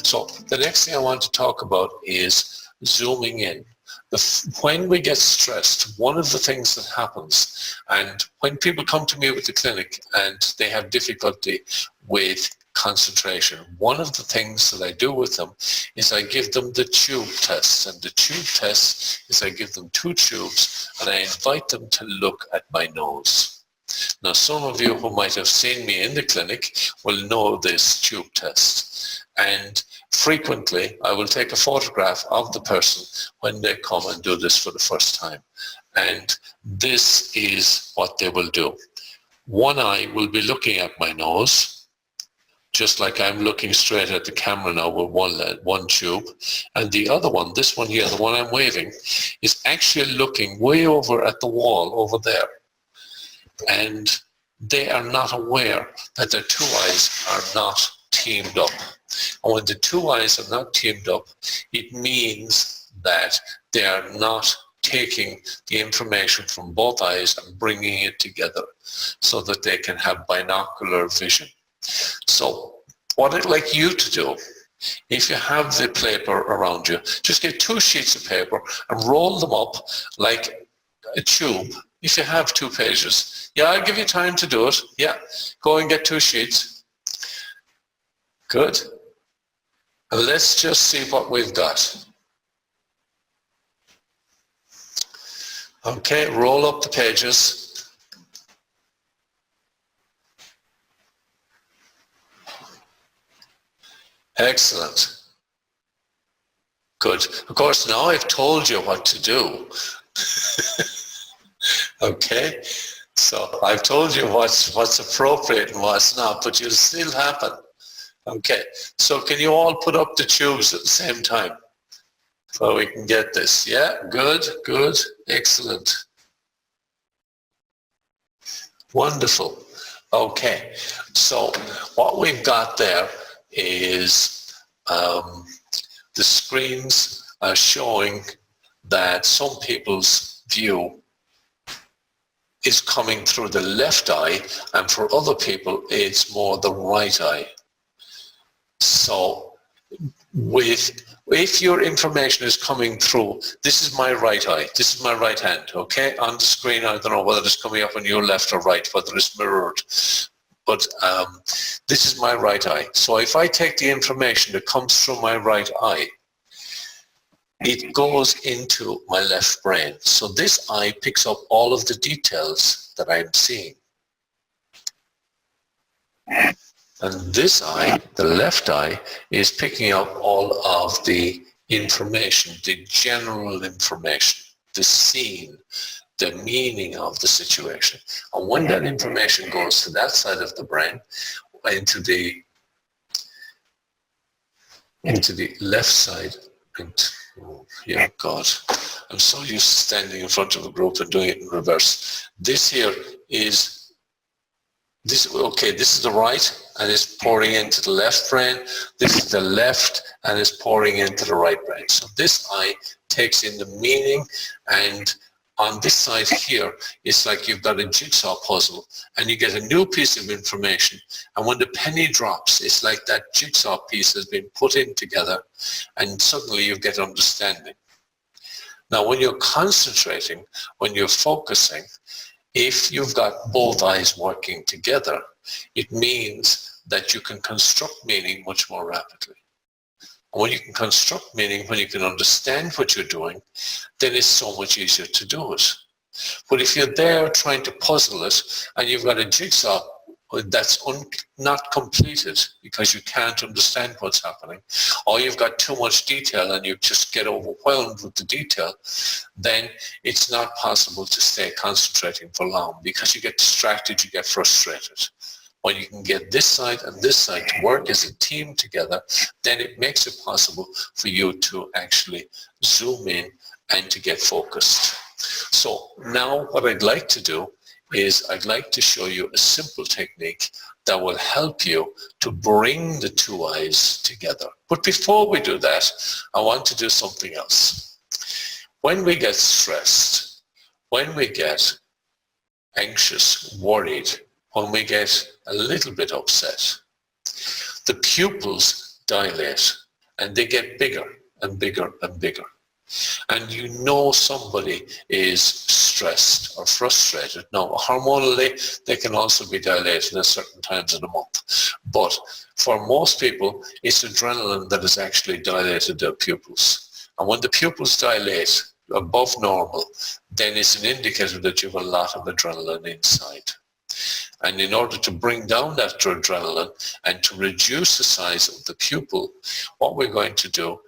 So the next thing I want to talk about is zooming in. When we get stressed, one of the things that happens, and when people come to me with the clinic and they have difficulty with concentration, one of the things that I do with them is I give them the tube test. And the tube test is I give them 2 tubes and I invite them to look at my nose. Now, some of you who might have seen me in the clinic will know this tube test. And frequently, I will take a photograph of the person when they come and do this for the first time. And this is what they will do. One eye will be looking at my nose, just like I'm looking straight at the camera now with one tube. And the other one, this one here, the one I'm waving, is actually looking way over at the wall over there. And they are not aware that their 2 eyes are not teamed up. And when the 2 eyes are not teamed up, it means that they are not taking the information from both eyes and bringing it together so that they can have binocular vision. So what I'd like you to do, if you have the paper around you, just get 2 sheets of paper and roll them up like a tube. If you have 2 pages, yeah, I'll give you time to do it. Yeah, go and get 2 sheets. Good. And let's just see what we've got. Okay, roll up the pages. Excellent. Good. Of course, now I've told you what to do. Okay, so I've told you what's appropriate and what's not, but it'll still happen. Okay, so can you all put up the tubes at the same time so we can get this? Yeah, good, good, excellent. Wonderful. Okay, so what we've got there is the screens are showing that some people's view is coming through the left eye, and for other people it's more the right eye. So if your information is coming through, this is my right eye, this is my right hand, okay? On the screen, I don't know whether it's coming up on your left or right, whether it's mirrored, but this is my right eye. So if I take the information that comes through my right eye, it goes into my left brain. So this eye picks up all of the details that I'm seeing. And this eye, the left eye, is picking up all of the information, the general information, the scene, the meaning of the situation. And when that information goes to that side of the brain, into the left side, and oh, yeah, God, I'm so used to standing in front of a group and doing it in reverse. This here is this. Okay, this is the right, and it's pouring into the left brain. This is the left, and it's pouring into the right brain. So this eye takes in the meaning, and on this side here, it's like you've got a jigsaw puzzle, and you get a new piece of information, and when the penny drops, it's like that jigsaw piece has been put in together, and suddenly you get understanding. Now, when you're concentrating, when you're focusing, if you've got both eyes working together, it means that you can construct meaning much more rapidly. When you can construct meaning, when you can understand what you're doing, then it's so much easier to do it. But if you're there trying to puzzle it and you've got a jigsaw that's not completed because you can't understand what's happening, or you've got too much detail and you just get overwhelmed with the detail, then it's not possible to stay concentrating for long because you get distracted, you get frustrated. When you can get this side and this side to work as a team together, then it makes it possible for you to actually zoom in and to get focused. So now what I'd like to do is I'd like to show you a simple technique that will help you to bring the 2 eyes together. But before we do that, I want to do something else. When we get stressed, when we get anxious, worried, when we get a little bit upset, the pupils dilate. and they get bigger and bigger and bigger. And you know somebody is stressed or frustrated. Now, hormonally, they can also be dilated at certain times of the month. But for most people, it's adrenaline that has actually dilated their pupils. And when the pupils dilate above normal, then it's an indicator that you have a lot of adrenaline inside. And in order to bring down that adrenaline and to reduce the size of the pupil, what we're going to do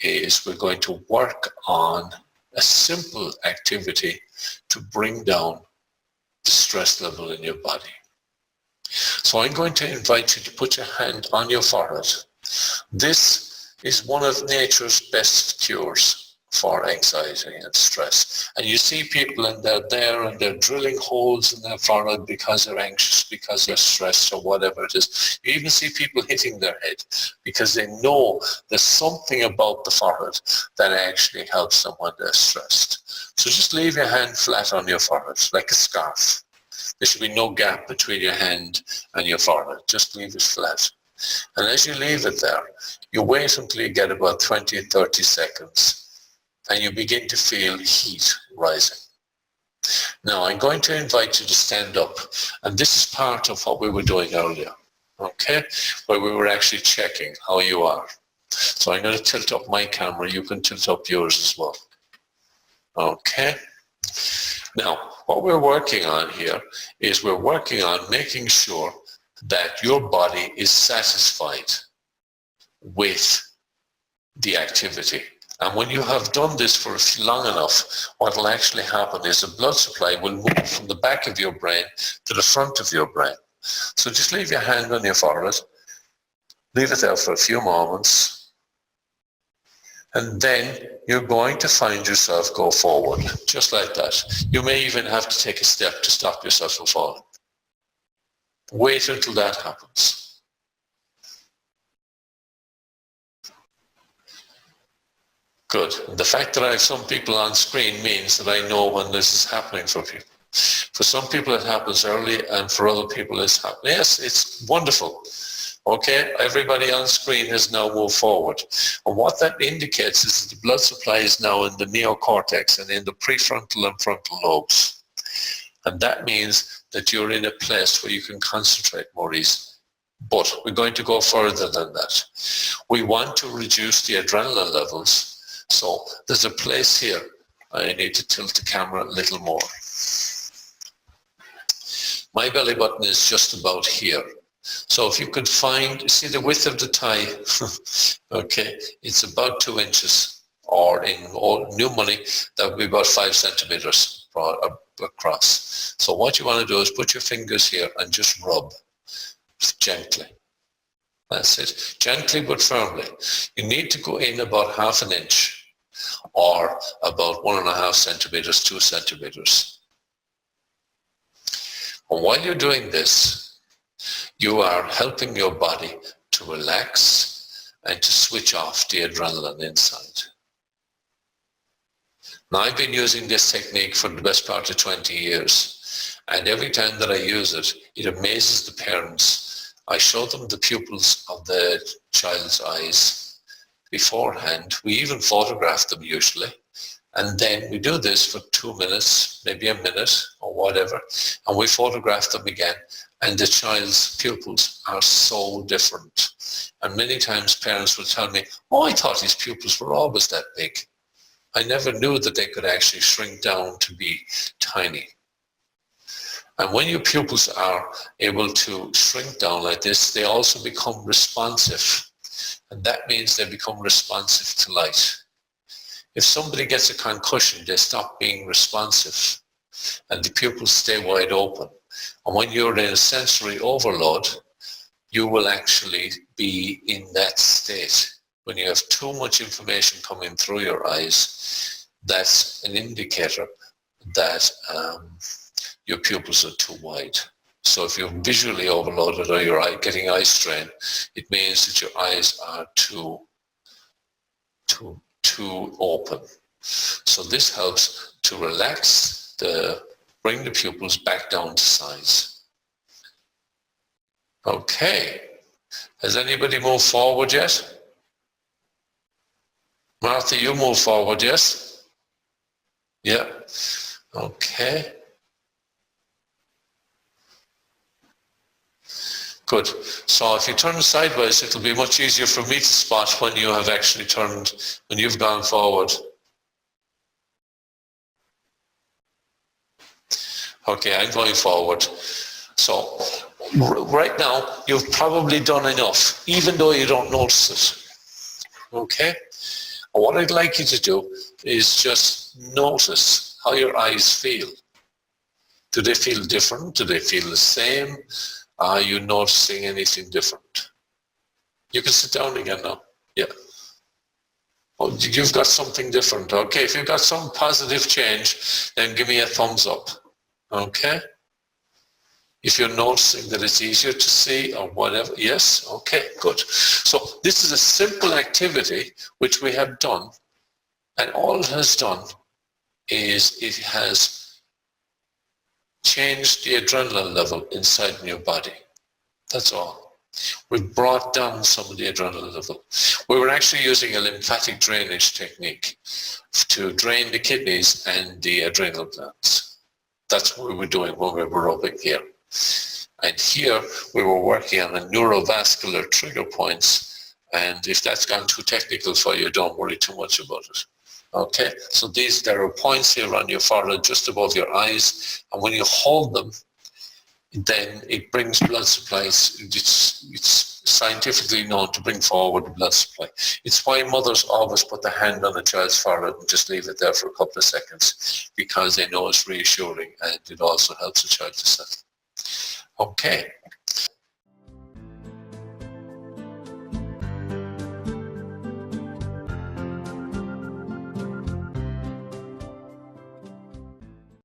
is we're going to work on a simple activity to bring down the stress level in your body. So I'm going to invite you to put your hand on your forehead. This is one of nature's best cures for anxiety and stress. And you see people and they're there and they're drilling holes in their forehead because they're anxious, because they're stressed or whatever it is. You even see people hitting their head because they know there's something about the forehead that actually helps them when they're stressed. So just leave your hand flat on your forehead like a scarf. There should be no gap between your hand and your forehead. Just leave it flat. And as you leave it there, you wait until you get about 20 or 30 seconds and you begin to feel heat rising. Now I'm going to invite you to stand up, and this is part of what we were doing earlier, okay, where we were actually checking how you are. So I'm going to tilt up my camera, you can tilt up yours as well. Okay. Now what we're working on here is we're working on making sure that your body is satisfied with the activity. And when you have done this for long enough, what will actually happen is the blood supply will move from the back of your brain to the front of your brain. So just leave your hand on your forehead, leave it there for a few moments, and then you're going to find yourself go forward, just like that. You may even have to take a step to stop yourself from falling. Wait until that happens. Good. The fact that I have some people on screen means that I know when this is happening for people. For some people it happens early, and for other people it's happening. Yes, it's wonderful. Okay, everybody on screen has now moved forward. And what that indicates is that the blood supply is now in the neocortex and in the prefrontal and frontal lobes. And that means that you're in a place where you can concentrate more easily. But we're going to go further than that. We want to reduce the adrenaline levels. So there's a place here. I need to tilt the camera a little more. My belly button is just about here. So if you could find, see the width of the tie, okay, it's about 2 inches, or in old new money, that would be about 5 centimeters across. So what you want to do is put your fingers here and just rub gently. That's it. Gently but firmly. You need to go in about 1/2 inch or about 1.5 centimeters, 2 centimeters. And while you're doing this, you are helping your body to relax and to switch off the adrenaline inside. Now, I've been using this technique for the best part of 20 years. And every time that I use it, it amazes the parents. I show them the pupils of the child's eyes beforehand. We even photograph them usually. And then we do this for 2 minutes, maybe a minute or whatever. And we photograph them again. And the child's pupils are so different. And many times parents will tell me, oh, I thought his pupils were always that big. I never knew that they could actually shrink down to be tiny. And when your pupils are able to shrink down like this, they also become responsive. And that means they become responsive to light. If somebody gets a concussion, they stop being responsive and the pupils stay wide open. And when you're in a sensory overload, you will actually be in that state. When you have too much information coming through your eyes, that's an indicator that your pupils are too wide. So if you're visually overloaded or you're getting eye strain, it means that your eyes are too open. So this helps to relax, bring the pupils back down to size. Okay. Has anybody moved forward yet? Martha, you move forward, yes? Yeah. Okay. Good. So if you turn sideways, it'll be much easier for me to spot when you have actually turned, when you've gone forward. Okay, I'm going forward. So right now, you've probably done enough, even though you don't notice it. Okay? And what I'd like you to do is just notice how your eyes feel. Do they feel different? Do they feel the same? Are you noticing anything different? You can sit down again now. Yeah. Oh, you've got something different. Okay, if you've got some positive change, then give me a thumbs up. Okay? If you're noticing that it's easier to see or whatever, yes? Okay, good. So this is a simple activity which we have done, and all it has done is it has changed the adrenaline level inside your body. That's all. We've brought down some of the adrenaline level. We were actually using a lymphatic drainage technique to drain the kidneys and the adrenal glands. That's what we were doing when we were rubbing here. And here we were working on the neurovascular trigger points. And if that's gone too technical for you, don't worry too much about it. Okay, so there are points here on your forehead just above your eyes, and when you hold them, then it brings blood supplies. It's scientifically known to bring forward the blood supply. It's why mothers always put the hand on a child's forehead and just leave it there for a couple of seconds, because they know it's reassuring and it also helps the child to settle. Okay,